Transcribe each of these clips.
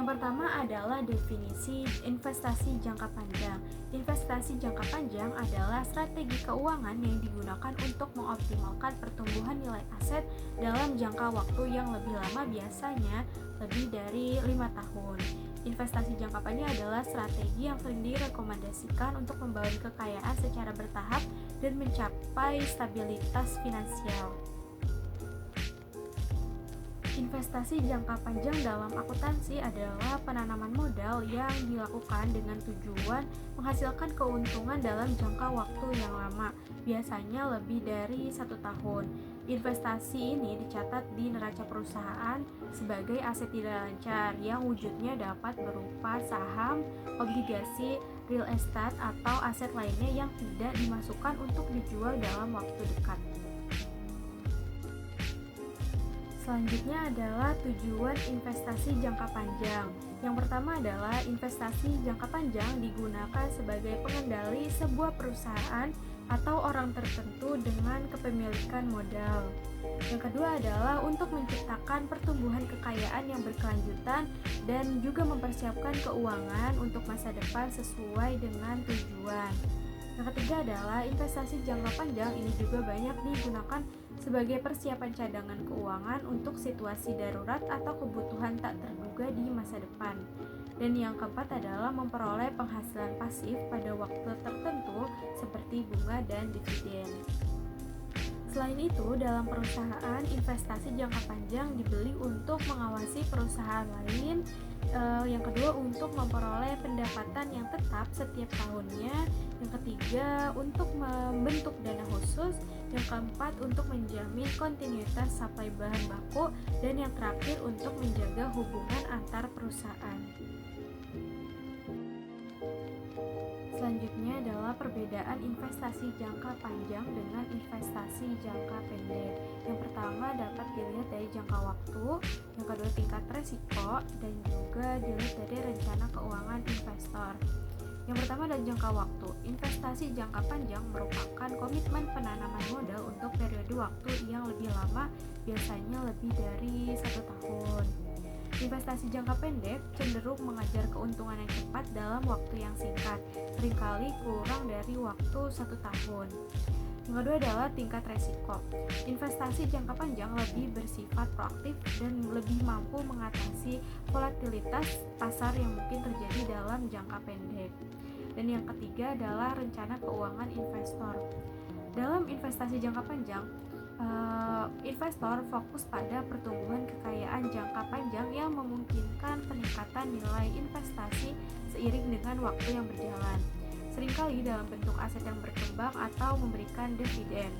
Yang pertama adalah definisi investasi jangka panjang. Investasi jangka panjang adalah strategi keuangan yang digunakan untuk mengoptimalkan pertumbuhan nilai aset dalam jangka waktu yang lebih lama, biasanya lebih dari 5 tahun. Investasi jangka panjang adalah strategi yang sering direkomendasikan untuk membangun kekayaan secara bertahap dan mencapai stabilitas finansial. Investasi jangka panjang dalam akuntansi adalah penanaman modal yang dilakukan dengan tujuan menghasilkan keuntungan dalam jangka waktu yang lama, biasanya lebih dari 1 tahun. Investasi ini dicatat di neraca perusahaan sebagai aset tidak lancar yang wujudnya dapat berupa saham, obligasi, real estate, atau aset lainnya yang tidak dimasukkan untuk dijual dalam waktu dekat. Selanjutnya adalah tujuan investasi jangka panjang. Yang pertama adalah investasi jangka panjang digunakan sebagai pengendali sebuah perusahaan atau orang tertentu dengan kepemilikan modal. Yang kedua adalah untuk menciptakan pertumbuhan kekayaan yang berkelanjutan dan juga mempersiapkan keuangan untuk masa depan sesuai dengan tujuan. Yang ketiga adalah investasi jangka panjang ini juga banyak digunakan sebagai persiapan cadangan keuangan untuk situasi darurat atau kebutuhan tak terduga di masa depan. Dan yang keempat adalah memperoleh penghasilan pasif pada waktu tertentu seperti bunga dan dividen. Selain itu, dalam perusahaan, investasi jangka panjang dibeli untuk mengawasi perusahaan lain. Yang kedua, untuk memperoleh pendapatan yang tetap setiap tahunnya. Yang ketiga, untuk membentuk dana khusus. Yang keempat, untuk menjamin kontinuitas suplai bahan baku. Dan yang terakhir, untuk menjaga hubungan antar perusahaan. Selanjutnya adalah perbedaan investasi jangka panjang dengan investasi jangka pendek. Yang pertama dapat dilihat dari jangka waktu, yang kedua tingkat resiko, dan juga dilihat dari rencana keuangan investor. Yang pertama adalah jangka waktu. Investasi jangka panjang merupakan komitmen penanaman modal untuk periode waktu yang lebih lama, biasanya lebih dari 1 tahun. Investasi jangka pendek cenderung mengejar keuntungan yang cepat dalam waktu yang singkat, seringkali kurang dari waktu 1 tahun. Yang kedua adalah tingkat resiko. Investasi jangka panjang lebih bersifat proaktif dan lebih mampu mengatasi volatilitas pasar yang mungkin terjadi dalam jangka pendek. Dan yang ketiga adalah rencana keuangan investor. Dalam investasi jangka panjang, investor fokus pada pertumbuhan kekayaan jangka panjang yang memungkinkan peningkatan nilai investasi seiring dengan waktu yang berjalan, seringkali dalam bentuk aset yang berkembang atau memberikan dividen.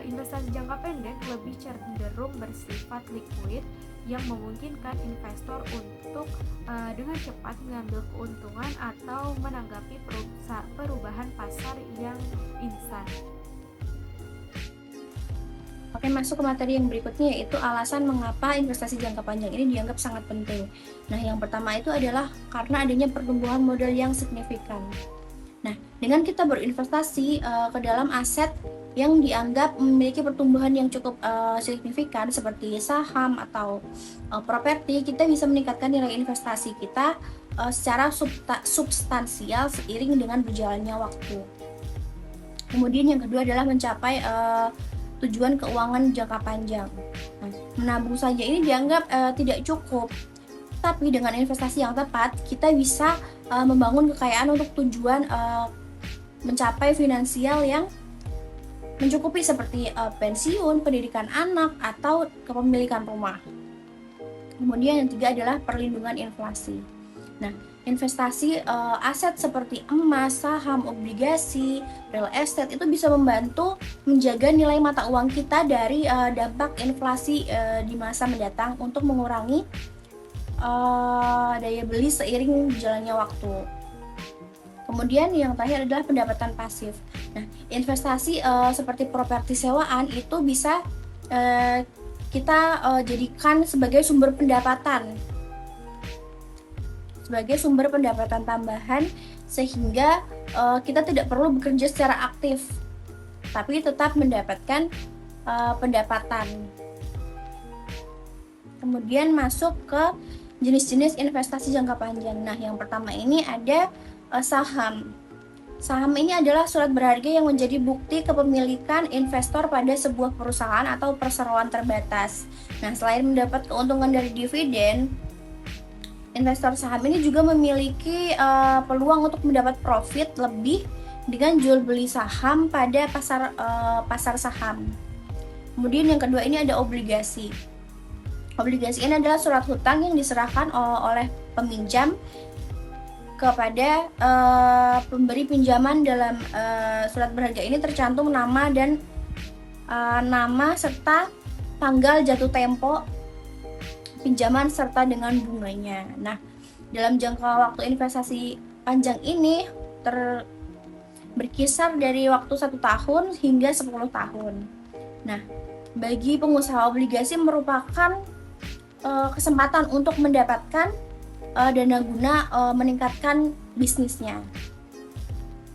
Investasi jangka pendek lebih cenderung bersifat liquid yang memungkinkan investor untuk dengan cepat mengambil keuntungan atau menanggapi perubahan pasar yang instan. Oke, masuk ke materi yang berikutnya, yaitu alasan mengapa investasi jangka panjang ini dianggap sangat penting. Nah, yang pertama itu adalah karena adanya pertumbuhan modal yang signifikan. Nah, dengan kita berinvestasi ke dalam aset yang dianggap memiliki pertumbuhan yang cukup signifikan seperti saham atau properti, kita bisa meningkatkan nilai investasi kita secara substansial seiring dengan berjalannya waktu. Kemudian yang kedua adalah mencapai tujuan keuangan jangka panjang. Nah, menabung saja ini dianggap tidak cukup, tapi dengan investasi yang tepat kita bisa membangun kekayaan untuk tujuan mencapai finansial yang mencukupi seperti pensiun, pendidikan anak, atau kepemilikan rumah. Kemudian yang ketiga adalah perlindungan inflasi. Nah, investasi aset seperti emas, saham, obligasi, real estate itu bisa membantu menjaga nilai mata uang kita dari dampak inflasi di masa mendatang untuk mengurangi daya beli seiring berjalannya waktu. Kemudian yang terakhir adalah pendapatan pasif. Nah, investasi seperti properti sewaan itu bisa kita jadikan sebagai sumber pendapatan tambahan, sehingga kita tidak perlu bekerja secara aktif tapi tetap mendapatkan pendapatan. Kemudian masuk ke jenis-jenis investasi jangka panjang. Nah, yang pertama ini ada saham. Saham ini adalah surat berharga yang menjadi bukti kepemilikan investor pada sebuah perusahaan atau perseroan terbatas. Nah, selain mendapat keuntungan dari dividen, investor saham ini juga memiliki peluang untuk mendapat profit lebih dengan jual beli saham pada pasar saham. Kemudian yang kedua ini ada obligasi. Obligasi ini adalah surat hutang yang diserahkan oleh peminjam kepada pemberi pinjaman. Dalam surat berharga ini tercantum nama dan nama serta tanggal jatuh tempo pinjaman serta dengan bunganya. Nah, dalam jangka waktu investasi panjang ini berkisar dari waktu 1 tahun hingga 10 tahun. Nah, bagi pengusaha obligasi merupakan kesempatan untuk mendapatkan dana guna meningkatkan bisnisnya.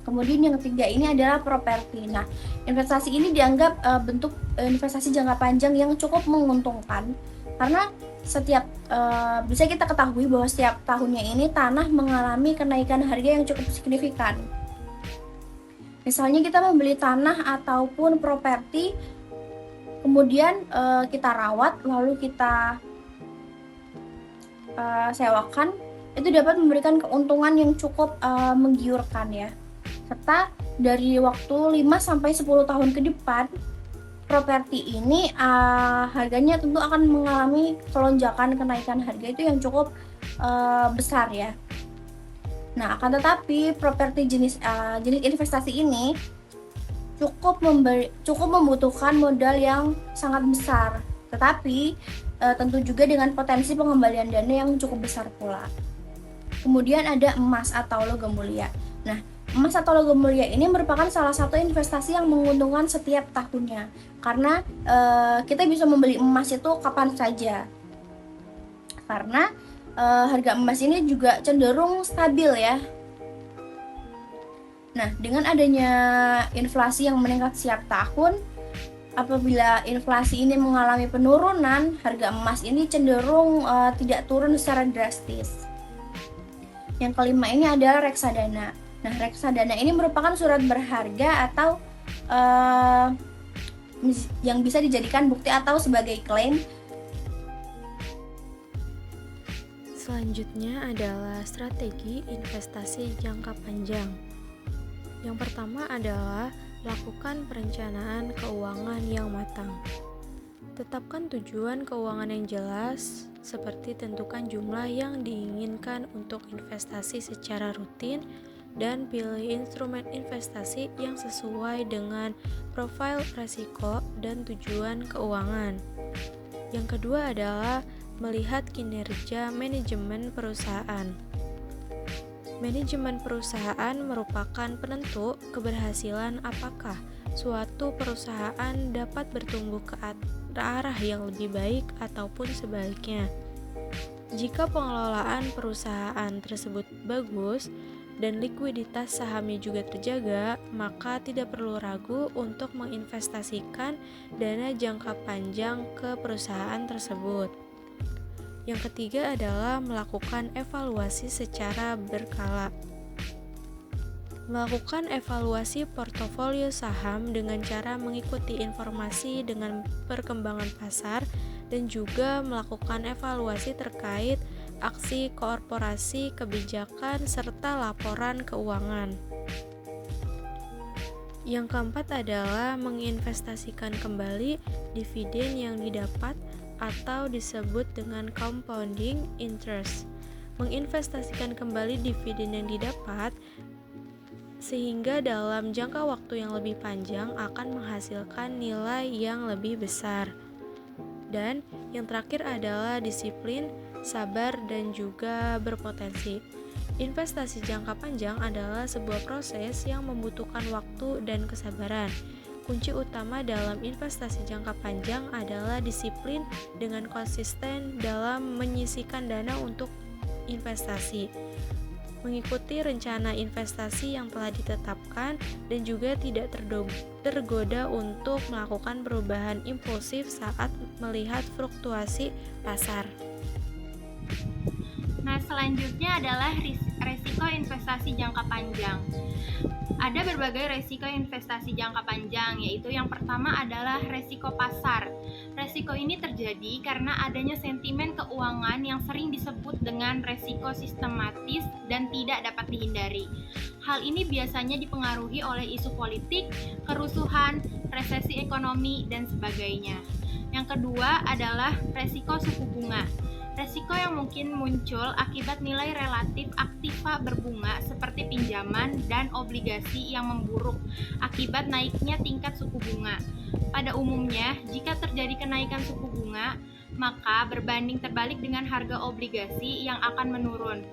Kemudian yang ketiga ini adalah properti. Nah, investasi ini dianggap bentuk investasi jangka panjang yang cukup menguntungkan karena bisa kita ketahui bahwa setiap tahunnya ini tanah mengalami kenaikan harga yang cukup signifikan. Misalnya kita membeli tanah ataupun properti, kemudian kita rawat, lalu kita sewakan, itu dapat memberikan keuntungan yang cukup menggiurkan ya. Serta dari waktu 5-10 tahun ke depan, properti ini harganya tentu akan mengalami kelonjakan kenaikan harga itu yang cukup besar ya. Nah, akan tetapi properti jenis investasi ini cukup membutuhkan modal yang sangat besar, tetapi tentu juga dengan potensi pengembalian dana yang cukup besar pula. Kemudian ada emas atau logam mulia. Nah, emas atau logam mulia ini merupakan salah satu investasi yang menguntungkan setiap tahunnya, karena kita bisa membeli emas itu kapan saja, karena harga emas ini juga cenderung stabil ya. Nah, dengan adanya inflasi yang meningkat setiap tahun, apabila inflasi ini mengalami penurunan, harga emas ini cenderung tidak turun secara drastis. Yang kelima ini adalah reksadana. Nah, reksadana ini merupakan surat berharga atau yang bisa dijadikan bukti atau sebagai klaim. Selanjutnya adalah strategi investasi jangka panjang. Yang pertama adalah lakukan perencanaan keuangan yang matang. Tetapkan tujuan keuangan yang jelas, seperti tentukan jumlah yang diinginkan untuk investasi secara rutin dan pilih instrumen investasi yang sesuai dengan profil risiko dan tujuan keuangan. Yang kedua adalah melihat kinerja manajemen perusahaan. Manajemen perusahaan merupakan penentu keberhasilan apakah suatu perusahaan dapat bertumbuh ke arah yang lebih baik ataupun sebaliknya. Jika pengelolaan perusahaan tersebut bagus dan likuiditas sahamnya juga terjaga, maka tidak perlu ragu untuk menginvestasikan dana jangka panjang ke perusahaan tersebut. Yang ketiga adalah melakukan evaluasi secara berkala. Melakukan evaluasi portofolio saham dengan cara mengikuti informasi dengan perkembangan pasar dan juga melakukan evaluasi terkait aksi korporasi, kebijakan, serta laporan keuangan. Yang keempat adalah menginvestasikan kembali dividen yang didapat atau disebut dengan compounding interest. Menginvestasikan kembali dividen yang didapat sehingga dalam jangka waktu yang lebih panjang akan menghasilkan nilai yang lebih besar. Dan yang terakhir adalah disiplin, sabar, dan juga berpotensi. Investasi jangka panjang adalah sebuah proses yang membutuhkan waktu dan kesabaran. Kunci utama dalam investasi jangka panjang adalah disiplin dengan konsisten dalam menyisihkan dana untuk investasi, mengikuti rencana investasi yang telah ditetapkan, dan juga tidak tergoda untuk melakukan perubahan impulsif saat melihat fluktuasi pasar. Nah, selanjutnya adalah resiko investasi jangka panjang. Ada berbagai resiko investasi jangka panjang, yaitu yang pertama adalah resiko pasar. Resiko ini terjadi karena adanya sentimen keuangan yang sering disebut dengan resiko sistematis dan tidak dapat dihindari. Hal ini biasanya dipengaruhi oleh isu politik, kerusuhan, resesi ekonomi, dan sebagainya. Yang kedua adalah resiko suku bunga. Resiko yang mungkin muncul akibat nilai relatif aktiva berbunga seperti pinjaman dan obligasi yang memburuk akibat naiknya tingkat suku bunga. Pada umumnya, jika terjadi kenaikan suku bunga, maka berbanding terbalik dengan harga obligasi yang akan menurun.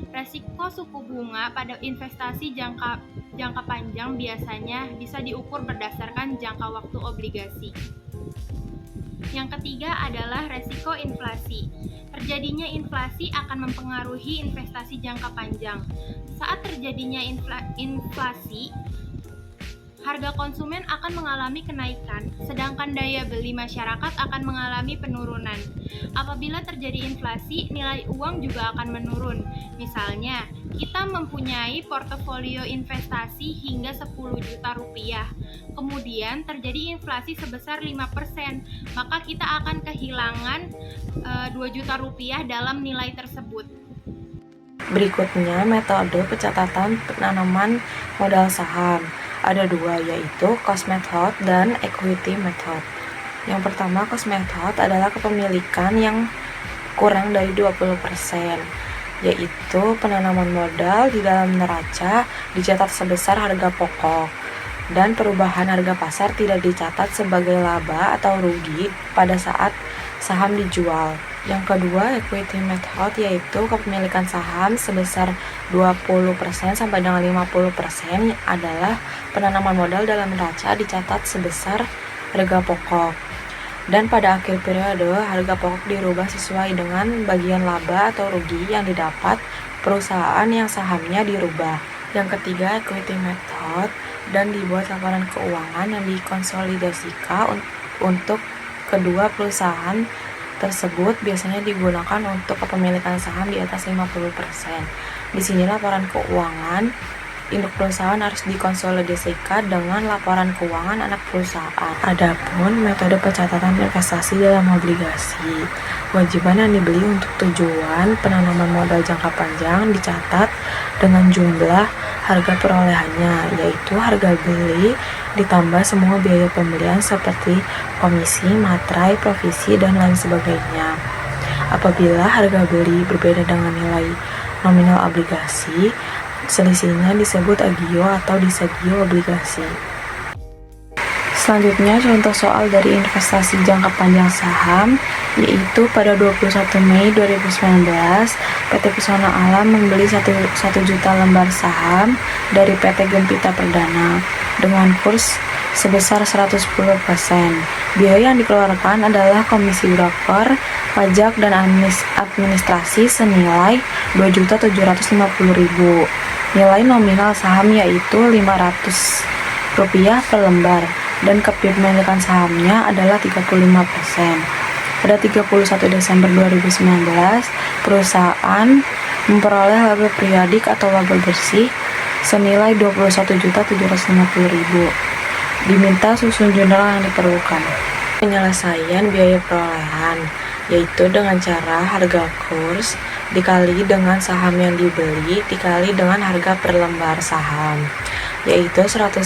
Resiko suku bunga pada investasi jangka panjang biasanya bisa diukur berdasarkan jangka waktu obligasi. Yang ketiga adalah resiko inflasi. Terjadinya inflasi akan mempengaruhi investasi jangka panjang. Saat terjadinya inflasi, harga konsumen akan mengalami kenaikan, sedangkan daya beli masyarakat akan mengalami penurunan. Apabila terjadi inflasi, nilai uang juga akan menurun. Misalnya, kita mempunyai portofolio investasi hingga 10 juta rupiah. Kemudian terjadi inflasi sebesar 5%, maka kita akan kehilangan 2 juta rupiah dalam nilai tersebut. Berikutnya, metode pencatatan penanaman modal saham. Ada dua, yaitu cost method dan equity method. Yang pertama, cost method adalah kepemilikan yang kurang dari 20%, yaitu penanaman modal di dalam neraca dicatat sebesar harga pokok, dan perubahan harga pasar tidak dicatat sebagai laba atau rugi pada saat saham dijual. Yang kedua, equity method, yaitu kepemilikan saham sebesar 20% sampai dengan 50% adalah penanaman modal dalam neraca dicatat sebesar harga pokok. Dan pada akhir periode, harga pokok dirubah sesuai dengan bagian laba atau rugi yang didapat perusahaan yang sahamnya dirubah. Yang ketiga, equity method, dan dibuat laporan keuangan yang dikonsolidasikan untuk kedua perusahaan tersebut biasanya digunakan untuk kepemilikan saham di atas 50%. Di sini laporan keuangan induk perusahaan harus dikonsolidasikan dengan laporan keuangan anak perusahaan. Adapun metode pencatatan investasi dalam obligasi, kewajiban yang dibeli untuk tujuan penanaman modal jangka panjang dicatat dengan jumlah harga perolehannya, yaitu harga beli ditambah semua biaya pembelian seperti komisi, materai, provisi, dan lain sebagainya. Apabila harga beli berbeda dengan nilai nominal obligasi, selisihnya disebut agio atau disagio obligasi. Selanjutnya, contoh soal dari investasi jangka panjang saham, yaitu pada 21 Mei 2019, PT Pesona Alam membeli 1 juta lembar saham dari PT Gempita Perdana dengan kurs sebesar 110%. Biaya yang dikeluarkan adalah komisi broker, pajak, dan administrasi senilai Rp2.750.000. Nilai nominal saham yaitu Rp500 per lembar, dan kepemilikan sahamnya adalah 35%. Pada 31 Desember 2019, perusahaan memperoleh laba periodik atau laba bersih senilai Rp21.750.000. Diminta susun jurnal yang diperlukan. Penyelesaian biaya perolehan, yaitu dengan cara harga kurs dikali dengan saham yang dibeli dikali dengan harga per lembar saham, yaitu 110%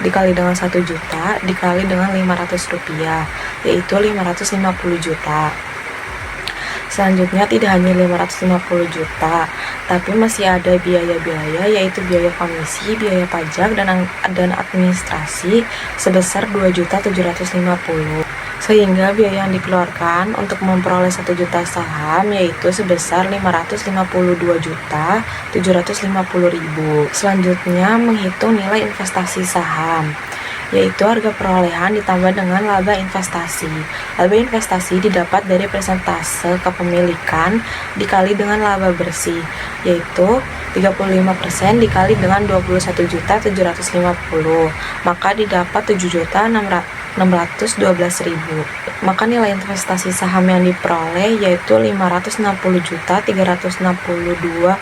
dikali dengan 1 juta dikali dengan Rp500, yaitu 550 juta. Selanjutnya, tidak hanya 550 juta, tapi masih ada biaya-biaya, yaitu biaya komisi, biaya pajak, dan administrasi sebesar Rp2.750.000. Sehingga biaya yang dikeluarkan untuk memperoleh 1 juta saham yaitu sebesar Rp552.750.000. Selanjutnya, menghitung nilai investasi saham. yaitu harga perolehan ditambah dengan laba investasi. Laba investasi didapat dari persentase kepemilikan dikali dengan laba bersih, yaitu 35% dikali dengan 21.750, maka didapat 7.612.000. Maka nilai investasi saham yang diperoleh yaitu 560.362.500.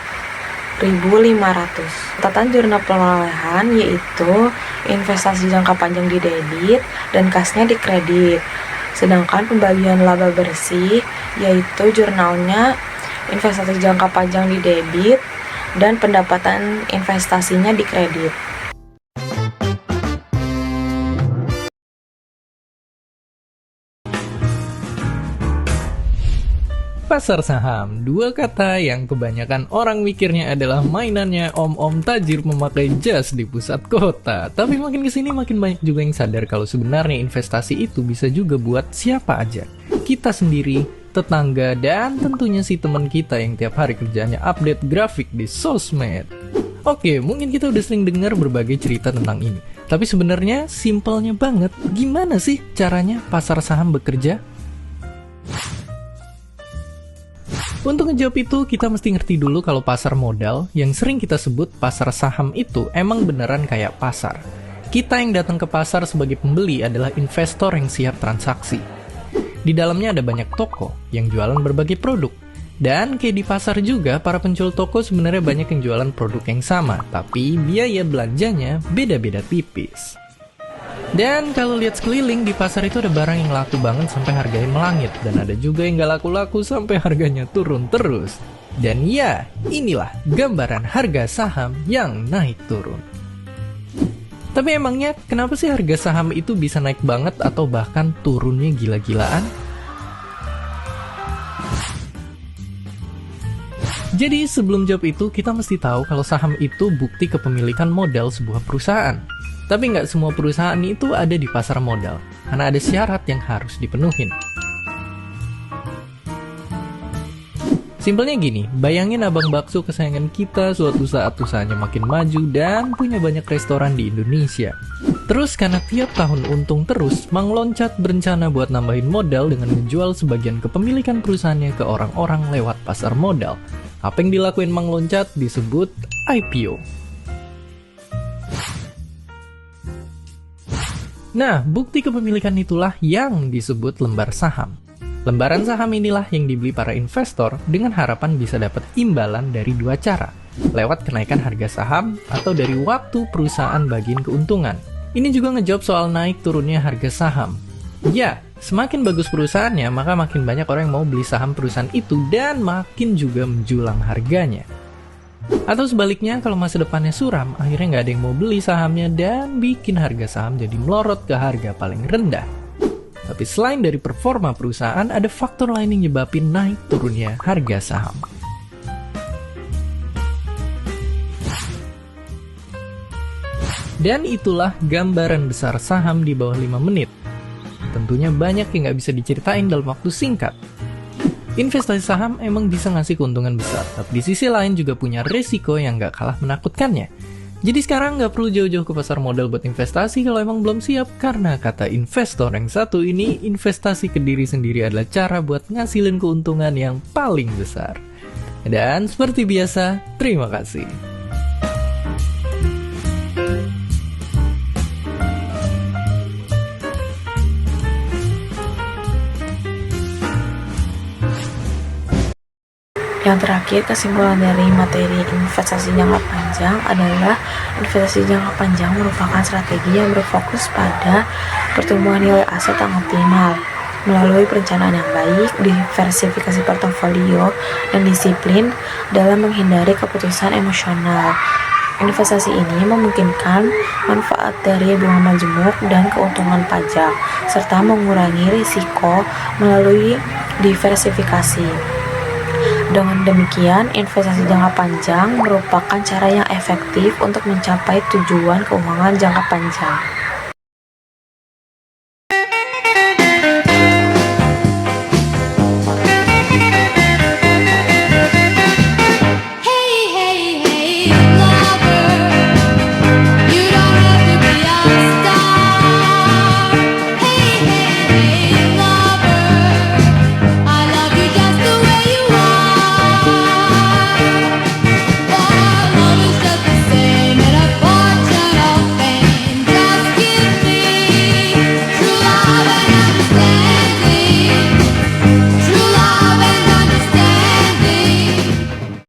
Catatan jurnal perolehan yaitu investasi jangka panjang di debit dan kasnya di kredit. Sedangkan pembagian laba bersih yaitu jurnalnya investasi jangka panjang di debit dan pendapatan investasinya di kredit. Pasar saham, dua kata yang kebanyakan orang mikirnya adalah mainannya om-om tajir memakai jas di pusat kota. Tapi makin kesini makin banyak juga yang sadar kalau sebenarnya investasi itu bisa juga buat siapa aja. Kita sendiri, tetangga, dan tentunya si teman kita yang tiap hari kerjanya update grafik di sosmed. Oke, mungkin kita udah sering dengar berbagai cerita tentang ini. Tapi sebenarnya simpelnya banget, gimana sih caranya pasar saham bekerja? Untuk ngejawab itu, kita mesti ngerti dulu kalau pasar modal, yang sering kita sebut pasar saham itu emang beneran kayak pasar. Kita yang datang ke pasar sebagai pembeli adalah investor yang siap transaksi. Di dalamnya ada banyak toko yang jualan berbagai produk. Dan kayak di pasar juga, para penjual toko sebenarnya banyak yang jualan produk yang sama, tapi biaya belanjanya beda-beda tipis. Dan kalau lihat sekeliling, di pasar itu ada barang yang laku banget sampai harganya melangit. Dan ada juga yang gak laku-laku sampai harganya turun terus. Dan ya, inilah gambaran harga saham yang naik turun. Tapi emangnya kenapa sih harga saham itu bisa naik banget atau bahkan turunnya gila-gilaan? Jadi sebelum jawab itu, kita mesti tahu kalau saham itu bukti kepemilikan modal sebuah perusahaan. Tapi nggak semua perusahaan itu ada di pasar modal, karena ada syarat yang harus dipenuhin. Simpelnya gini, bayangin abang bakso kesayangan kita suatu saat usahanya makin maju dan punya banyak restoran di Indonesia. Terus karena tiap tahun untung terus, Mang Loncat berencana buat nambahin modal dengan menjual sebagian kepemilikan perusahaannya ke orang-orang lewat pasar modal. Apa yang dilakuin Mang Loncat disebut IPO. Nah, bukti kepemilikan itulah yang disebut lembar saham. Lembaran saham inilah yang dibeli para investor dengan harapan bisa dapat imbalan dari dua cara, lewat kenaikan harga saham atau dari waktu perusahaan bagiin keuntungan. Ini juga ngejawab soal naik turunnya harga saham. Ya, semakin bagus perusahaannya, maka makin banyak orang yang mau beli saham perusahaan itu dan makin juga menjulang harganya. Atau sebaliknya, kalau masa depannya suram, akhirnya nggak ada yang mau beli sahamnya dan bikin harga saham jadi melorot ke harga paling rendah. Tapi selain dari performa perusahaan, ada faktor lain yang nyebabin naik turunnya harga saham. Dan itulah gambaran besar saham di bawah 5 menit. Tentunya banyak yang nggak bisa diceritain dalam waktu singkat. Investasi saham emang bisa ngasih keuntungan besar, tapi di sisi lain juga punya resiko yang nggak kalah menakutkannya. Jadi sekarang nggak perlu jauh-jauh ke pasar modal buat investasi kalau emang belum siap, karena kata investor yang satu ini, investasi ke diri sendiri adalah cara buat ngasilin keuntungan yang paling besar. Dan seperti biasa, terima kasih. Yang terakhir, kesimpulan dari materi investasi jangka panjang adalah investasi jangka panjang merupakan strategi yang berfokus pada pertumbuhan nilai aset yang optimal melalui perencanaan yang baik, diversifikasi portofolio, dan disiplin dalam menghindari keputusan emosional. Investasi ini memungkinkan manfaat dari bunga majemuk dan keuntungan pajak, serta mengurangi risiko melalui diversifikasi. Dengan demikian, investasi jangka panjang merupakan cara yang efektif untuk mencapai tujuan keuangan jangka panjang.